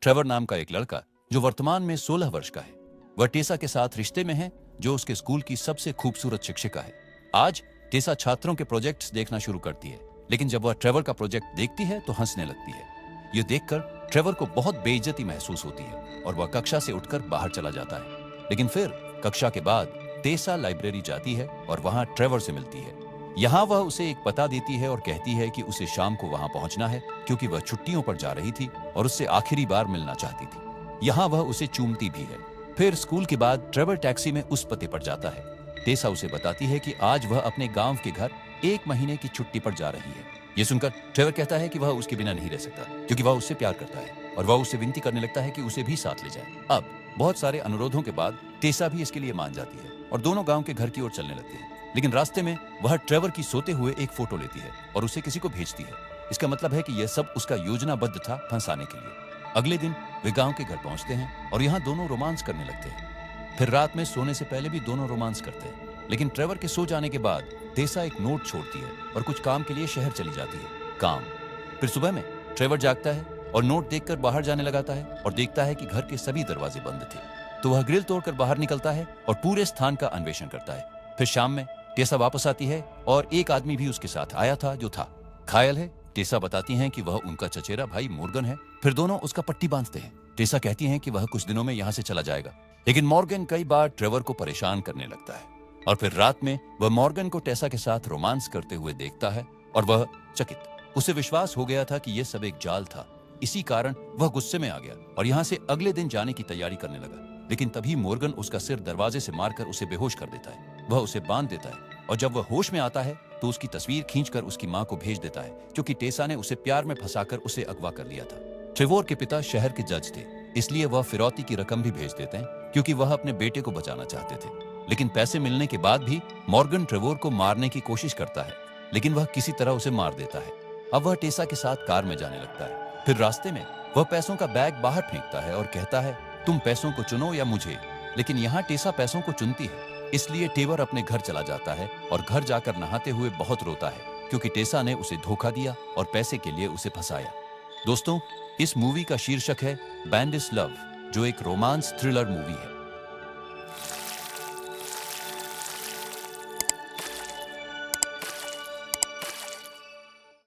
Trevor नाम का एक लड़का जो वर्तमान में 16 वर्ष का है। वह टेसा के साथ रिश्ते में है, जो उसके स्कूल की सबसे खूबसूरत शिक्षिका है। आज टेसा छात्रों के प्रोजेक्ट्स देखना शुरू करती है, लेकिन जब वह ट्रेवर का प्रोजेक्ट देखती है तो हंसने लगती है। यह देखकर ट्रेवर को बहुत बेइज्जती महसूस होती है और वह कक्षा से उठकर बाहर चला जाता है। लेकिन फिर कक्षा के बाद टेसा लाइब्रेरी जाती है और वहां ट्रेवर से मिलती है। यहाँ वह उसे एक पता देती है और कहती है कि उसे शाम को वहां पहुंचना है, क्योंकि वह छुट्टियों पर जा रही थी और उससे आखिरी बार मिलना चाहती थी। यहाँ वह उसे चूमती भी है। फिर स्कूल के बाद ट्रेवर टैक्सी में उस पते पर जाता है। टेसा उसे बताती है कि आज वह अपने गांव के घर 1 महीने की छुट्टी पर जा रही है। ये सुनकर ट्रेवर कहता है कि वह उसके बिना नहीं रह सकता, क्योंकि वह उससे प्यार करता है और वह उससे विनती करने लगता है कि उसे भी साथ ले जाए। अब बहुत सारे अनुरोधों के बाद टेसा भी इसके लिए मान जाती है और दोनों गांव के घर की ओर चलने लगते हैं। लेकिन रास्ते में वह ट्रेवर की सोते हुए एक फोटो लेती है और उसे किसी को भेजती है। इसका मतलब है कि यह सब उसका योजनाबद्ध था फंसाने के लिए। अगले दिन वे गांव के घर पहुंचते हैं और यहाँ दोनों रोमांस करने लगते हैं। फिर रात में सोने से पहले भी दोनों रोमांस करते हैं। लेकिन ट्रेवर के सो जाने के बाद टेसा एक नोट छोड़ती है और कुछ काम के लिए शहर चली जाती है। काम। फिर सुबह में ट्रेवर जागता है और नोट देखकर बाहर जाने लगाता है और देखता है कि घर के सभी दरवाजे बंद थे। तो वह ग्रिल तोड़कर बाहर निकलता है और पूरे स्थान का अन्वेषण करता है। फिर शाम में टेसा वापस आती है और एक आदमी भी उसके साथ आया था जो था घायल है। टेसा बताती हैं कि वह उनका चचेरा भाई मॉर्गन है। फिर दोनों उसका पट्टी बांधते हैं। टेसा कहती हैं कि वह कुछ दिनों में यहाँ से चला जाएगा, लेकिन मॉर्गन कई बार ट्रेवर को परेशान करने लगता है और फिर रात में वह मॉर्गन को टेसा के साथ रोमांस करते हुए देखता है और वह चकित। उसे विश्वास हो गया था कि यह सब एक जाल था। इसी कारण वह गुस्से में आ गया और यहाँ से अगले दिन जाने की तैयारी करने लगा। लेकिन तभी मॉर्गन उसका सिर दरवाजे से मारकर उसे बेहोश कर देता है। वह उसे बांध देता है और जब वह होश में आता है तो उसकी तस्वीर खींचकर उसकी मां को भेज देता है, क्योंकि टेसा ने उसे प्यार में फंसाकर उसे अगवा कर लिया था। ट्रेवर के पिता शहर के जज थे, इसलिए वह फिरौती की रकम भी भेज देते हैं, क्योंकि वह अपने बेटे को बचाना चाहते थे। लेकिन पैसे मिलने के बाद भी मॉर्गन ट्रेवर को मारने की कोशिश करता है, लेकिन वह किसी तरह उसे मार देता है। अब वह टेसा के साथ कार में जाने लगता है। फिर रास्ते में वह पैसों का बैग बाहर फेंकता है और कहता है, तुम पैसों को चुनो या मुझे। लेकिन यहाँ टेसा पैसों को चुनती है, इसलिए ट्रेवर अपने घर चला जाता है और घर जाकर नहाते हुए बहुत रोता है, क्योंकि टेसा ने उसे धोखा दिया और पैसे के लिए उसे फंसाया। दोस्तों, इस मूवी का शीर्षक है बैंडिस लव, जो एक रोमांस थ्रिलर मूवी है।